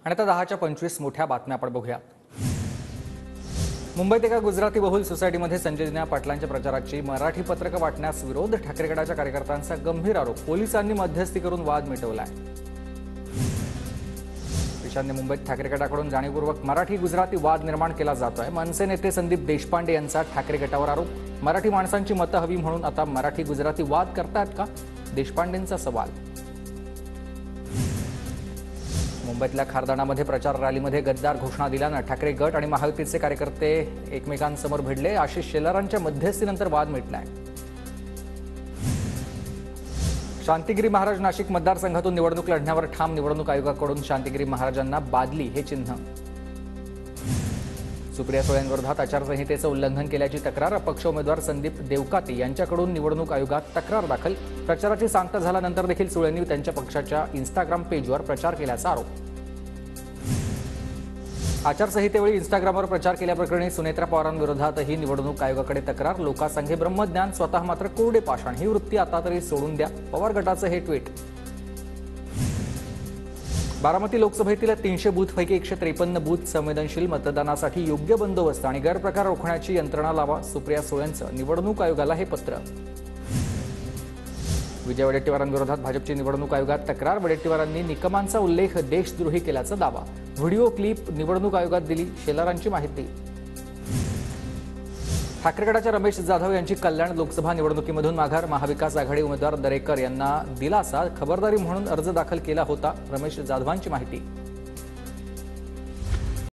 आणि आता 10:25 मोठ्या बातम्या आपण बघूयात। मुंबईत एका गुजराती बहुल सोसायटीमध्ये संजय दिना पाटलांच्या प्रचाराची मराठी पत्रकं वाटण्यास विरोध, ठाकरे गटाच्या कार्यकर्त्यांचा गंभीर आरोप, पोलिसांनी मध्यस्थी करून वाद मिटवलाय। ईशान्य मुंबईत ठाकरे गटाकडून जाणीवपूर्वक मराठी गुजराती वाद निर्माण केला जातोय। मनसे नेते संदीप देशपांडे यांचा ठाकरे गटावर आरोप, मराठी माणसांची मतं हवी म्हणून आता मराठी गुजराती वाद करतायत का, देशपांडेंचा सवाल। मुंबईतल्या खारदाणामध्ये प्रचार रॅलीमध्ये गद्दार घोषणा दिल्यानं ठाकरे गट आणि महायुतीचे कार्यकर्ते एकमेकांसमोर भिडले। आशिष शेलारांच्या मध्यस्थीनंतर वाद मिटलाय। शांतिगिरी महाराज नाशिक मतदारसंघातून निवडणूक लढण्यावर ठाम, निवडणूक आयोगाकडून शांतिगिरी महाराजांना बादली हे चिन्ह। सुप्रिया सुळेंविरोधात आचारसंहितेचं उल्लंघन केल्याची तक्रार, अपक्ष उमेदवार संदीप देवकाते यांच्याकडून निवडणूक आयोगात तक्रार दाखल। प्रचाराची सांगता झाल्यानंतर देखील सुळेंनी त्यांच्या पक्षाच्या इंस्टाग्राम पेजवर प्रचार केल्याचा आरोप। आचारसंहितेवेळी इंस्टाग्रामवर प्रचार केल्याप्रकरणी सुनेत्रा पवारांविरोधातही निवडणूक आयोगाकडे तक्रार। लोकासंघे ब्रह्मज्ञान, स्वतः मात्र कोरडे पाषाण, ही वृत्ती आता तरी सोडून द्या, पवार गटाचं हे ट्विट। बारामती लोकसभेतील 300 बूथपैकी 153 बूथ संवेदनशील, मतदानासाठी योग्य बंदोबस्त आणि गैरप्रकार रोखण्याची यंत्रणा लावा, सुप्रिया सुळेंचं निवडणूक आयोगाला हे पत्र। विजय वडेट्टीवारांविरोधात भाजपची निवडणूक आयोगात तक्रार, वडेट्टीवारांनी निकमांचा उल्लेख देशद्रोही केल्याचा दावा। व्हिडिओ क्लिप निवडणूक आयोगात दिली, शेलारांची माहिती। ठाकरे गटाच्या रमेश जाधव यांची कल्याण लोकसभा निवडणुकीमधून माघार, महाविकास आघाडी उमेदवार दरेकर यांना दिलासा, खबरदारी म्हणून अर्ज दाखल केला होता, रमेश जाधवांची माहिती।